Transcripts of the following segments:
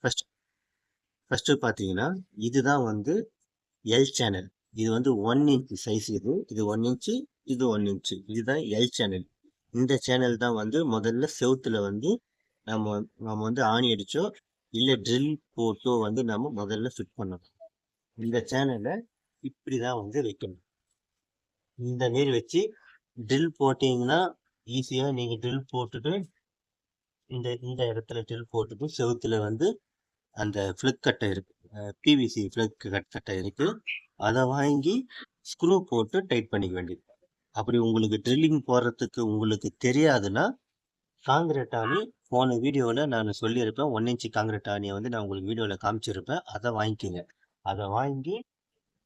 First first பார்த்தீங்கன்னா இதுதான் வந்து எல் சேனல். இது வந்து 1 இன்ச் சைஸ். இது 1 இன்ச்சு, இது 1 இன்ச்சு. இதுதான் எல் சேனல். இந்த சேனல் தான் வந்து முதல்ல செவுத்துல வந்து நம்ம நம்ம வந்து ஆணி அடிச்சோ இல்லை ட்ரில் போட்டோ வந்து நம்ம முதல்ல ஃபிட் பண்ணணும். இந்த சேனலை இப்படிதான் வந்து வைக்கணும். இந்த மாரி வச்சு ட்ரில் போட்டீங்கன்னா ஈஸியாக நீங்கள் ட்ரில் போட்டுட்டு இந்த இந்த இடத்துல ட்ரில் போட்டுட்டு செவுத்துல வந்து அந்த ஃப்ளக் கட்டை இருக்கு, பிவிசி ஃப்ளக் கட்டை இருக்கு. அதை வாங்கி ஸ்க்ரூ போட்டு டைட் பண்ணிக்க வேண்டியது. அப்படி உங்களுக்கு ட்ரில்லிங் போடுறதுக்கு உங்களுக்கு தெரியாதுன்னா காங்கிரீட் ஆணி போன வீடியோவில் நான் சொல்லியிருப்பேன். 1 இன்ச்சு காங்கிரீட் ஆணியை வந்து நான் உங்களுக்கு வீடியோவில் காமிச்சிருப்பேன். அதை வாங்கிக்கோங்க. அதை வாங்கி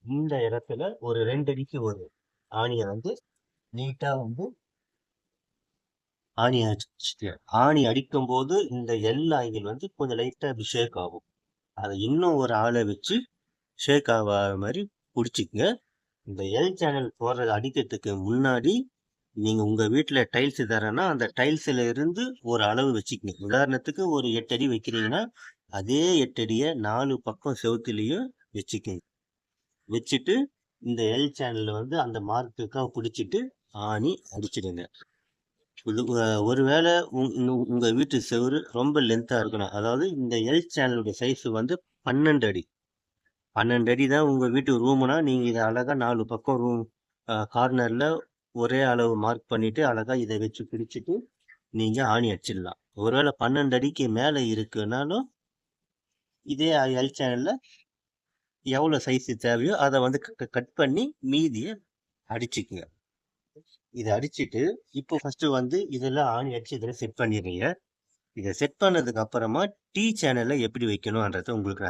இந்த இடத்துல ஒரு 2 அடிக்கு ஒரு ஆணியை வந்து நீட்டாக வந்து ஆணி அடிச்சுட்டு, ஆணி அடிக்கும் போது இந்த எல் ஆங்கிள் வந்து கொஞ்சம் லைட்டாக இப்படி ஷேக் ஆகும். அதை இன்னும் ஒரு ஆளை வச்சு ஷேக் ஆகாத மாதிரி பிடிச்சிக்கங்க. இந்த எல் சேனல் போடுறது அடிக்கிறதுக்கு முன்னாடி நீங்க உங்க வீட்டுல டைல்ஸ் தரேன்னா அந்த டைல்ஸ்ல இருந்து ஒரு அளவு வச்சுக்கங்க. உதாரணத்துக்கு ஒரு 8 அடி வைக்கிறீங்கன்னா அதே 8 அடியை 4 பக்கம் செவுத்துலயும் வச்சுக்கங்க. வச்சுட்டு இந்த எல் சேனல்ல வந்து அந்த மார்க்குக்காக பிடிச்சிட்டு ஆணி அடிச்சிடுங்க. ஒருவேளை உங்க வீட்டு செவுரு ரொம்ப லென்த்தா இருக்கணும். அதாவது இந்த எல் சேனலுடைய சைஸ் வந்து 12 அடி. 12 அடி தான் உங்க வீட்டு ரூம்னா நீங்க இதை அழகா 4 பக்கம் ரூம் கார்னர்ல ஒரே அளவு மார்க் பண்ணிட்டு அழகா இதை வச்சு பிடிச்சிட்டு நீங்க ஆணி அடிச்சிடலாம். ஒருவேளை 12 அடிக்கு மேல இருக்குனாலும் இதே எல் சேனல்ல எவ்வளவு சைஸ் தேவையோ அதை வந்து கட் பண்ணி மீதியை அடிச்சுக்குங்க. இதை அடிச்சுட்டு இப்போ ஃபர்ஸ்ட் வந்து இதெல்லாம் ஆணி அடிச்சு இதில் செட் பண்ணிடுறீங்க. இதை செட் பண்ணதுக்கு அப்புறமா டி சேனல்ல எப்படி வைக்கணும்ன்றத உங்களுக்கு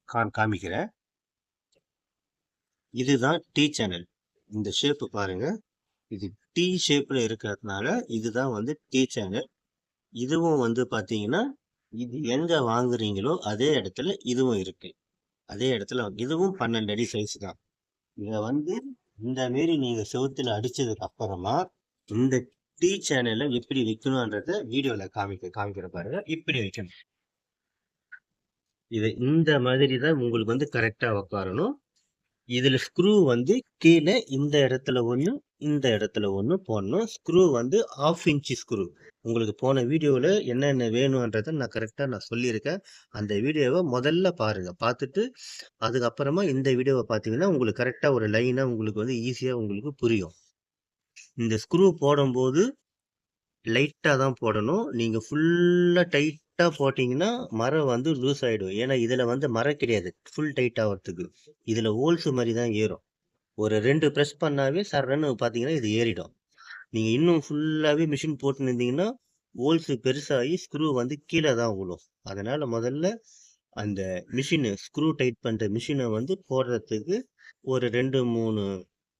நான் காமிக்கிறேன். இதுதான் டி சேனல். இந்த ஷேப் பாருங்க, இது டி ஷேப்ல இருக்கிறதுனால இதுதான் வந்து டி சேனல். இதுவும் வந்து பாத்தீங்கன்னா இது எங்க வாங்குறீங்களோ அதே இடத்துல இதுவும் இருக்கு. அதே இடத்துல இதுவும் 12 அடி சைஸ் தான். இதை வந்து இந்த மாரி நீங்க செவுத்துல அடிச்சதுக்கு அப்புறமா இந்த டி சேனல்ல எப்படி வைக்கணும்ன்றத வீடியோல காமிக்கிற பாருங்க. இப்படி வைக்கணும். இது இந்த மாதிரி தான் உங்களுக்கு வந்து கரெக்டா உட்காரணும். இதுல ஸ்க்ரூ வந்து கீழே இந்த இடத்துல ஒண்ணு, இந்த இடத்துல ஒண்ணு போடணும். ஸ்க்ரூ வந்து 1/2 இன்ச் ஸ்க்ரூ. உங்களுக்கு போன வீடியோவில் என்னென்ன வேணும்ன்றதை நான் கரெக்டாக சொல்லியிருக்கேன். அந்த வீடியோவை முதல்ல பாருங்க. பார்த்துட்டு அதுக்கப்புறமா இந்த வீடியோவை பார்த்தீங்கன்னா உங்களுக்கு கரெக்டாக ஒரு லைனாக உங்களுக்கு வந்து ஈஸியாக உங்களுக்கு புரியும். இந்த ஸ்க்ரூ போடும்போது லைட்டாக தான் போடணும். நீங்கள் ஃபுல்லாக டைட்டாக போட்டிங்கன்னா மரம் வந்து லூஸ் ஆகிடும். ஏன்னா இதில் வந்து மரம் கிடையாது ஃபுல் டைட் ஆகிறதுக்கு. இதில் ஹோல்ஸ் மாதிரி தான் ஏறும். ஒரு 2 ப்ரெஸ் பண்ணாவே சரன்னு பார்த்தீங்கன்னா இது ஏறிடும். நீங்கள் இன்னும் ஃபுல்லாகவே மிஷின் போட்டுன்னு இருந்தீங்கன்னா ஹோல்ஸ் பெருசாகி ஸ்க்ரூ வந்து கீழே தான் விழும். அதனால் முதல்ல அந்த மிஷினு ஸ்க்ரூ டைட் பண்ணுற மிஷினை வந்து போடுறதுக்கு ஒரு 2-3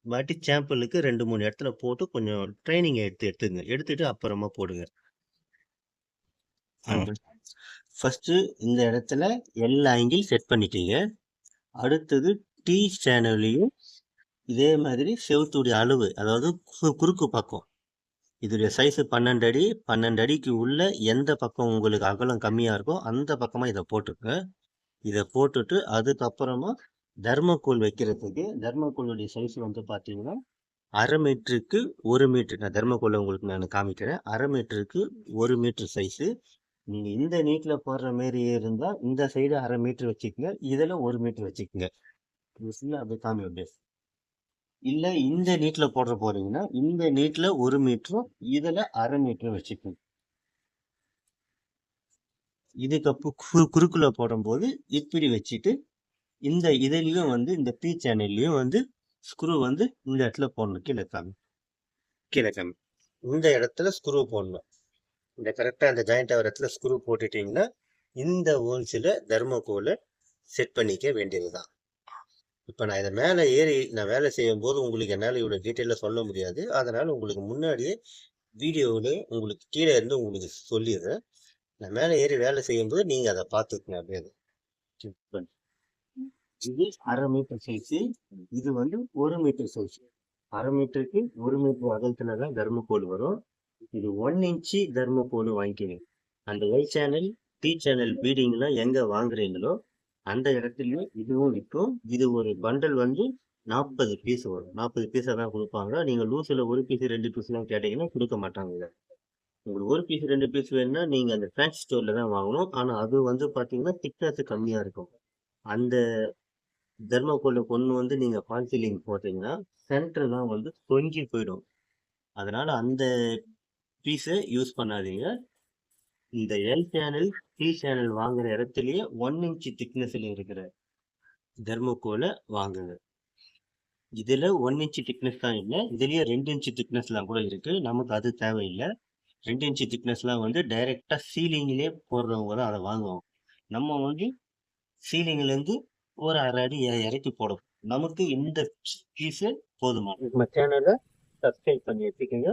வாட்டி சாம்பிளுக்கு 2-3 இடத்துல போட்டு கொஞ்சம் ட்ரைனிங் எடுத்துட்டு அப்புறமா போடுங்க. ஃபர்ஸ்ட் இந்த இடத்துல எல்லா ஆங்கிள் செட் பண்ணிட்டீங்க. அடுத்தது டி சேனல்லையும் இதே மாதிரி செவுத்துடைய அளவு, அதாவது குறுக்கு பக்கம் இதோடைய சைஸ் 12 அடி. 12 அடிக்கு உள்ள எந்த பக்கம் உங்களுக்கு அகலம் கம்மியா இருக்கோ அந்த பக்கமா இதை போட்டுருங்க. இதை போட்டுட்டு அதுக்கப்புறமா தர்மக்கோல் வைக்கிறதுக்கு தர்மக்கோளுடைய சைஸ் வந்து பார்த்தீங்கன்னா 1/2 மீட்டருக்கு 1 மீட்டர். நான் தர்மக்கோலை உங்களுக்கு நான் காமிக்கிறேன். 1/2 மீட்டருக்கு 1 மீட்டர் சைஸு. நீங்க இந்த நீட்ல போடுற மாரி இருந்தா இந்த சைடு 1/2 மீட்டர் வச்சுக்கோங்க, இதுல 1 மீட்டர் வச்சுக்கோங்க. அப்படி காமி அப்படியே. இல்ல இந்த நீட்ல போடுற போறீங்கன்னா இந்த நீட்ல 1 மீட்டரும் இதுல 1/2 மீட்டரும் வச்சுக்கோங்க. இதுக்கு குறுக்குல போடும்போது இப்படி வச்சுட்டு இந்த இதுலயும் வந்து இந்த பி சேனல்லையும் வந்து ஸ்க்ரூ வந்து இந்த இடத்துல போடணும். கீழே காமி இந்த இடத்துல ஸ்க்ரூ போடணும். இந்த கரெக்டா இந்த ஜாயிண்ட் ஆகிற இடத்துல ஸ்க்ரூ போட்டுட்டீங்கன்னா இந்த ஹோல்ஸில் தர்மக்கோலை செட் பண்ணிக்க வேண்டியதுதான். இப்போ நான் இதை மேலே ஏறி நான் வேலை செய்யும் போது உங்களுக்கு என்னால் இவ்வளோ டீட்டெயிலாக சொல்ல முடியாது. அதனால் உங்களுக்கு முன்னாடியே வீடியோவில் உங்களுக்கு கீழே இருந்து உங்களுக்கு சொல்லிடுறேன். நான் மேலே ஏறி வேலை செய்யும்போது நீங்கள் அதை பார்த்துக்கங்க. அப்படியே இது 1/2 மீட்டர் சைஸு, இது வந்து 1 மீட்டர் சைஸு. 1/2 மீட்டருக்கு 1 மீட்டர் அகலத்துல தான் தர்மக்கோல் வரும். இது 1 இன்ச்சு தர்மக்கோல் வாங்கிக்கணும். அந்த எல் சேனல் டி சேனல் பீடிங்லாம் எங்க வாங்குறீங்களோ அந்த இடத்துலயே இதுவும் விற்கும். இது ஒரு பண்டல் வந்து 40 பீஸ் வரும். 40 பீஸா தான் கொடுப்பாங்க. நீங்க லூஸ்ல ஒரு பீஸ் 2 பீஸ்லாம் கேட்டீங்கன்னா கொடுக்க மாட்டாங்க இத. உங்களுக்கு ஒரு பீஸ் 2 பீஸ் வேணும்னா நீங்க அந்த ஃபேன்சி ஸ்டோர்ல தான் வாங்கணும். ஆனா அது வந்து பாத்தீங்கன்னா திக்னஸ் கம்மியா இருக்கும். அந்த தெர்மாக்கோல்ல கொண்டு வந்து நீங்க ஃபால் சீலிங் போட்டீங்கன்னா சென்டர்லாம் வந்து தொங்கி போயிடும். அதனால அந்த பீஸை யூஸ் பண்ணாதீங்க. இந்த எல் சேனல் டி சேனல் வாங்குற இடத்துலயே 1 இன்ச் திக்னஸ்ல இருக்கிற தெர்மோகோலை வாங்குங்க. இதுல 1 இன்ச் திக்னஸ் தான் இல்லை, இதுலயே 2 இன்ச் திக்னஸ்லாம் கூட இருக்கு. நமக்கு அது தேவையில்லை. 2 இன்ச் திக்னஸ்லாம் வந்து டைரக்டா சீலிங்லயே போடுறவங்க தான் அதை வாங்குவோம். நம்ம வந்து சீலிங்ல இருந்து ஒரு 1/2 அடி இறக்கி போடும். நமக்கு இந்த பீஸ் போதுமா. நம்ம சேனலை சப்ஸ்கிரைப் பண்ணி வச்சுக்கோங்க.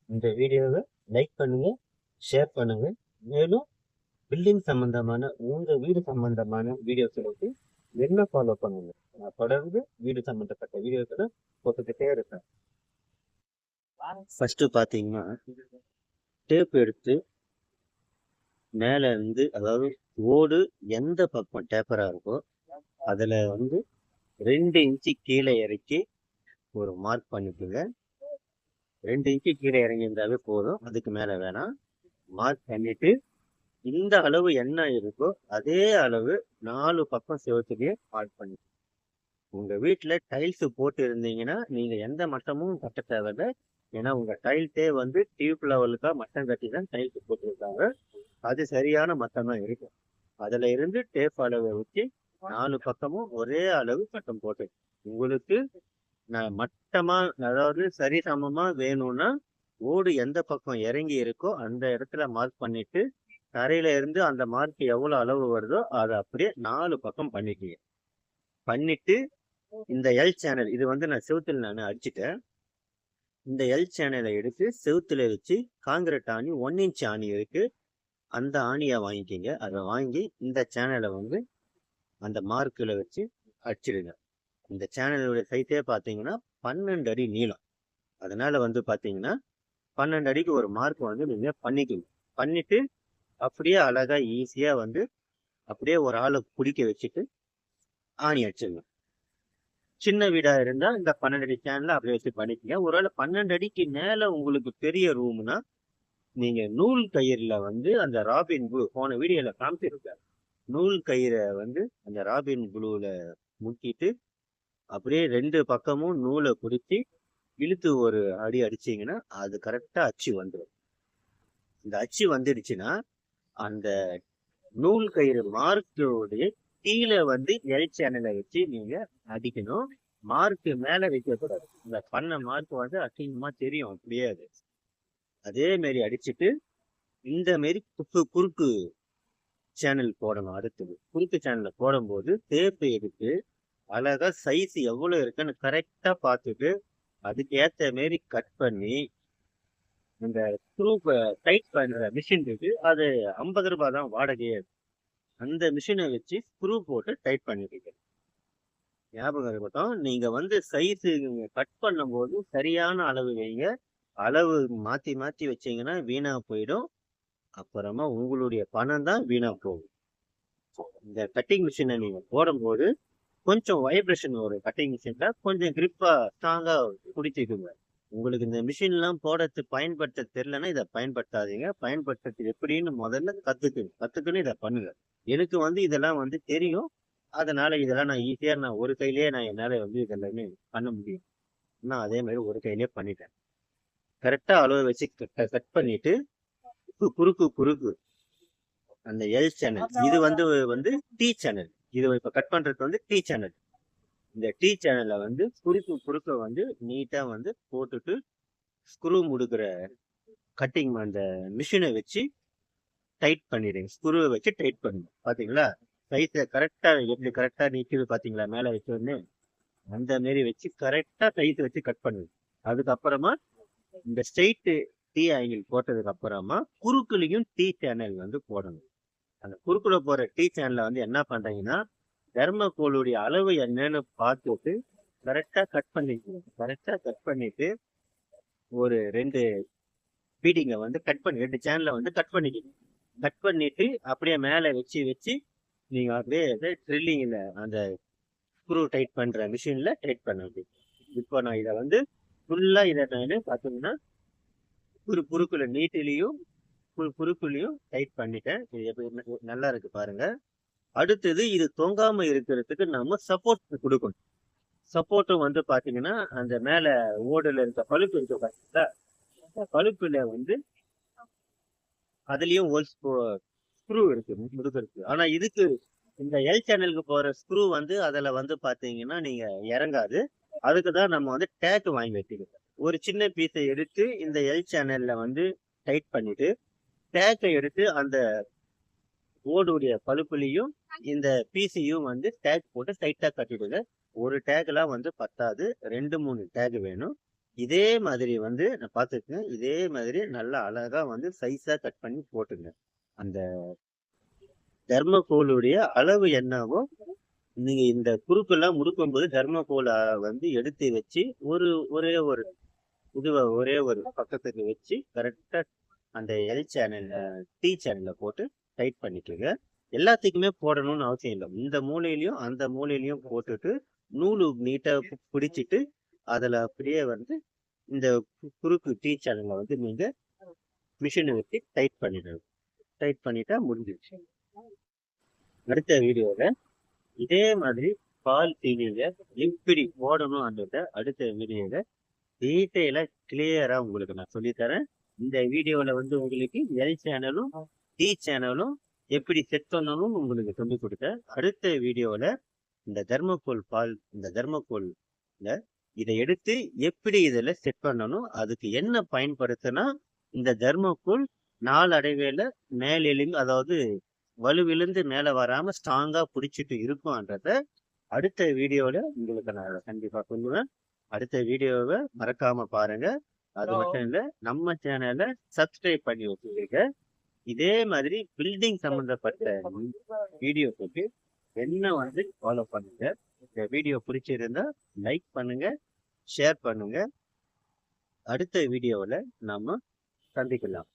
இந்த வீடியோவை லைக் பண்ணுங்க, ஷேர் பண்ணுங்க. மேலும் பில்டிங் சம்பந்தமான உங்க வீடு சம்பந்தமான வீடியோஸ்களுக்கு என்ன ஃபாலோ பண்ணுங்க. நான் தொடர்ந்து வீடு சம்பந்தப்பட்ட வீடியோக்களை போட்டுக்கிட்டே இருக்கேன். ஃபர்ஸ்ட் பாத்தீங்கன்னா டேப் எடுத்து மேல இருந்து, அதாவது ஓடு எந்த பக்கம் டேப்பரா இருக்கோ அதுல வந்து 2 இன்ச்சு கீழே இறக்கி ஒரு மார்க் பண்ணிக்கோங்க. 2 இன்ச்சு கீழே இறங்கி இருந்தாவே போதும், அதுக்கு மேல வேணாம். மார்க் பண்ணிட்டு இந்த அளவு என்ன இருக்கோ அதே அளவு 4 பக்கம் செவத்துலயே மார்க் பண்ணி. உங்க வீட்டுல டைல்ஸ் போட்டு இருந்தீங்கன்னா நீங்க எந்த மட்டமும் கட்ட தேவையில்லை. ஏன்னா உங்க டைல்ஸே வந்து டியூப் லெவலுக்கா மட்டம் கட்டி தான் டைல்ஸ் போட்டிருக்காங்க. அது சரியான மட்டம் தான் இருக்கும். அதுல இருந்து டேப் அளவை வச்சு 4 பக்கமும் ஒரே அளவு மட்டம் போட்டு உங்களுக்கு மட்டமா, அதாவது சரி சமமா வேணும்னா ஓடு எந்த பக்கம் இறங்கி இருக்கோ அந்த இடத்துல மார்க் பண்ணிட்டு தரையில இருந்து அந்த மார்க் எவ்வளவு அளவு வருதோ அதை அப்படியே 4 பக்கம் பண்ணிக்கீங்க. பண்ணிட்டு இந்த எல் சேனல் இது வந்து நான் செவுத்துல நான் அடிச்சுட்டேன். இந்த எல் சேனலை எடுத்து செவுத்துல வச்சு காங்கிரீட் ஆணி 1 இன்ச் ஆணி இருக்கு, அந்த ஆணியை வாங்கிக்கிங்க. அதை வாங்கி இந்த சேனலை வந்து அந்த மார்க்கில் வச்சு அடிச்சிடுங்க. இந்த சேனலுடைய சைஸே பார்த்தீங்கன்னா 12 அடி நீளம். அதனால வந்து பார்த்தீங்கன்னா 12 அடிக்கு ஒரு மார்க் வந்து நீங்க பண்ணிக்கணும். பண்ணிட்டு அப்படியே அழகா ஈஸியா வந்து அப்படியே ஒரு ஆளை பிடிக்க வச்சுட்டு ஆணி அடிச்சிடணும். சின்ன வீடா இருந்தா இந்த 12 அடி சேனல அப்படியே வச்சு பண்ணிக்கங்க. ஒருவேளை 12 அடிக்கு மேல உங்களுக்கு பெரிய ரூம்னா நீங்க நூல் கயிறுல வந்து அந்த ராபின் ப்ளூ போன வீடியோல காமிச்சிருக்காரு, நூல் கயிறை வந்து அந்த ராபின் ப்ளூல முக்கிட்டு அப்படியே 2 பக்கமும் நூலை பிடிச்சி இழுத்து ஒரு அடி அடிச்சீங்கன்னா அது கரெக்டா அச்சு வந்துடும். இந்த அச்சு வந்துடுச்சுன்னா அந்த நூல் கயிறு மார்க்கோடைய கீழே வந்து எல் சேனலை வச்சு நீங்க அடிக்கணும். மார்க்கு மேல வைக்கக்கூடாது. இந்த பண்ண மார்க் வந்து அசிங்கமா தெரியும் அப்படியே. அது அதே மாரி அடிச்சுட்டு இந்த மாரி குறுக்கு சேனல் போடணும். அடுத்தது குறுக்கு சேனல்ல போடும்போது டேப் எடுத்து அழகா சைஸ் எவ்வளவு இருக்குன்னு கரெக்டா பார்த்துட்டு அதுக்கு ஏத்த மாரி கட் பண்ணி இந்த ஸ்க்ரூ டைட் பண்ற மிஷின் இருக்கு, அது 50 ரூபாய் தான் வாடகையே. அந்த மிஷினை வச்சு ஸ்க்ரூ போட்டு டைட் பண்ணிருக்கீங்க. ஞாபகம் இருக்கட்டும், நீங்க வந்து சைஸ் கட் பண்ணும் போது சரியான அளவு வைங்க. அளவு மாத்தி மாத்தி வச்சீங்கன்னா வீணா போயிடும். அப்புறமா உங்களுடைய பணம் தான் வீணா போகும். இந்த கட்டிங் மிஷினை நீங்க போடும்போது கொஞ்சம் வைப்ரேஷன் வரும். கட்டிங் மிஷின்ல கொஞ்சம் கிரிப்பா ஸ்ட்ராங்கா பிடிச்சிக்குங்க. உங்களுக்கு இந்த மிஷின் எல்லாம் போடுறது பயன்படுத்த தெரியலன்னா இதை பயன்படுத்தாதீங்க. பயன்படுத்துறது எப்படின்னு முதல்ல கத்துக்கணும் இதை பண்ணுங்க. எனக்கு வந்து இதெல்லாம் வந்து தெரியும். அதனால இதெல்லாம் நான் ஈஸியா நான் ஒரு கையிலேயே நான் என்னால வந்து இதெல்லாமே பண்ண முடியும். நான் அதே மாதிரி ஒரு கையிலேயே பண்ணிட்டேன். கரெக்டா அளவு வச்சு கட் பண்ணிட்டு குறுக்கு அந்த எல் சேனல் இது வந்து வந்து டி சேனல். இது இப்ப கட் பண்றது வந்து டி சேனல். இந்த டி சேனல்ல வந்து குறுக்க வந்து நீட்டா வந்து போட்டுட்டு ஸ்க்ரூ முடுக்கிற கட்டிங் அந்த மிஷினை வச்சு டைட் பண்ணிடுங்க. ஸ்க்ரூவை வச்சு டைட் பண்ணுங்க. பாத்தீங்களா சைஸை கரெக்டா எப்படி கரெக்டா நிற்குது பாத்தீங்களா, மேல வச்சோடனே அந்த மாரி வச்சு கரெக்டா சைஸ் வச்சு கட் பண்ணுங்க. அதுக்கப்புறமா இந்த ஸ்ட்ரெயிட் டி ஆங்கிள் போட்டதுக்கு அப்புறமா குறுக்குலையும் டி சேனல் வந்து போடணும். அந்த குறுக்குல போற டி சேனல்ல வந்து என்ன பண்றீங்கன்னா தெர்மோகோலுடைய அளவு என்னன்னு பார்த்துட்டு கரெக்டா கட் பண்ணிட்டு ஒரு 2 பீடிங்க வந்து கட் பண்ணி 2 சேனல்ல வந்து கட் பண்ணிக்கணும். கட் பண்ணிட்டு அப்படியே மேலே வச்சு வச்சு நீங்கள் அப்படியே ட்ரில்லிங்கில் அந்த ஸ்க்ரூ டைட் பண்ணுற மிஷினில் டைட் பண்ண முடியும். இப்போ நான் இதை வந்து ஃபுல்லாக இதை நான் பார்த்தீங்கன்னா குறுக்குல நீட்டிலையும் குறுக்குலையும் டைட் பண்ணிட்டேன். இது எப்படி நல்லா இருக்கு பாருங்க. அடுத்தது இது தொங்காம இருக்கிறதுக்கு நம்ம சப்போர்ட் கொடுக்கணும். சப்போர்ட்டும் வந்து பாத்தீங்கன்னா அந்த மேல ஓடுல இருக்க பழுப்பு இருக்க பாத்தீங்களா, பழுப்புல வந்து அதுலயும் ஒரு ஸ்க்ரூ இருக்கு முடுக்கிறதுக்கு. ஆனா இதுக்கு இந்த எல் சேனலுக்கு போற ஸ்க்ரூ வந்து அதுல வந்து பாத்தீங்கன்னா நீங்க இறங்காது. அதுக்குதான் நம்ம வந்து டேக் வாங்கி வச்சுக்கிறோம். ஒரு சின்ன பீஸை எடுத்து இந்த எல் சேனல்ல வந்து டைட் பண்ணிட்டு டேக்கை எடுத்து அந்த ஓடுடைய பழுப்புலையும் இந்த பீஸையும் வந்து டேக் போட்டு டைட்டா கட்டிடுங்க. ஒரு டேக்லாம் வந்து பத்தாது, 2-3 டேக் வேணும். இதே மாதிரி வந்து நான் பார்த்துருக்கேன். இதே மாதிரி நல்லா அழகா வந்து சைஸா கட் பண்ணி போட்டுங்க. அந்த தெர்மோகோலுடைய அளவு என்னவோ நீங்க இந்த குறுக்கெல்லாம் முடுக்கும்போது தெர்மோகோலை வந்து எடுத்து வச்சு ஒரே ஒரு ஒரே ஒரு பக்கத்துக்கு வச்சு கரெக்டா அந்த எல் சேனல் டி சேனல்ல போட்டு டைட் பண்ணிக்கோங்க. எல்லாத்துக்குமே போடணும்னு அவசியம் இல்லை. இந்த மூலையிலையும் அந்த மூலையிலையும் போட்டுட்டு நூலு நீட்டா பிடிச்சிட்டு அதுல அப்படியே வந்து இந்த குறுக்கு டி சேனல்ல வந்து நீங்க மிஷினை வச்சு டைட் பண்ணிடணும். டைட் பண்ணிட்டா முடிஞ்சிடுச்சு. அடுத்த வீடியோல இதே மாதிரி பால் தீனியில எப்படி போடணும்ன்றத அடுத்த வீடியோல டீட்டெயிலா கிளியரா உங்களுக்கு நான் சொல்லித்தரேன். இந்த வீடியோல வந்து உங்களுக்கு எல் சேனலும் டி சேனலும் எப்படி செட் பண்ணணும்னு உங்களுக்கு சொல்லி கொடுத்தேன். அடுத்த வீடியோல இந்த தெர்மோகோல்ல இதை எடுத்து எப்படி இதில் செட் பண்ணணும், அதுக்கு என்ன பயன்படுத்தினா இந்த தெர்மோகோல் நாளடைவேல மேலெழுந்து அதாவது வலுவிழுந்து மேலே வராம ஸ்ட்ராங்கா பிடிச்சிட்டு இருக்கும்ன்றத அடுத்த வீடியோல உங்களுக்கு நான் கண்டிப்பா சொல்லுவேன். அடுத்த வீடியோவை மறக்காம பாருங்க. அது மட்டும் இல்ல, நம்ம சேனலை சப்ஸ்கிரைப் பண்ணி வச்சுருக்க. இதே மாதிரி பில்டிங் சம்பந்தப்பட்ட வீடியோக்கு என்ன வந்து ஃபாலோ பண்ணுங்க. இந்த வீடியோ பிடிச்சிருந்தா லைக் பண்ணுங்க, ஷேர் பண்ணுங்க. அடுத்த வீடியோவில் நாம சந்திக்கலாம்.